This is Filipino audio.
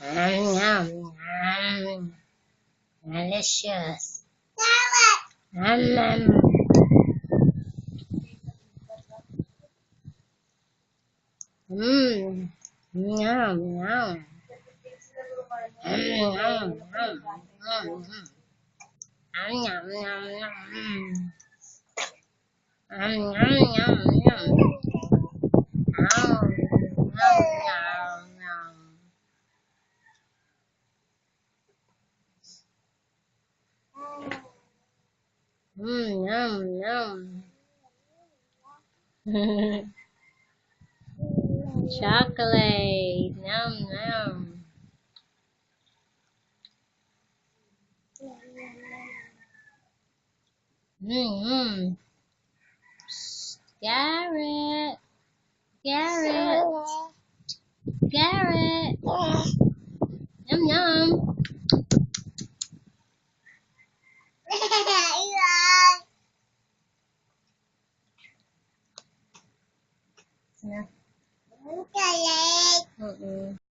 Yum, yum. Delicious. Yum. Mmm. Yum, yum. Yum, yum, yum. Yum, yum, yum, yum. Yum, yum, yum, yum. Yum, yum, yum. Yum, yum. Chocolate. Yum, yum. Mm-hmm. Garrett. Garrett. Garrett. Yum, yum. Yeah. Mm-mm.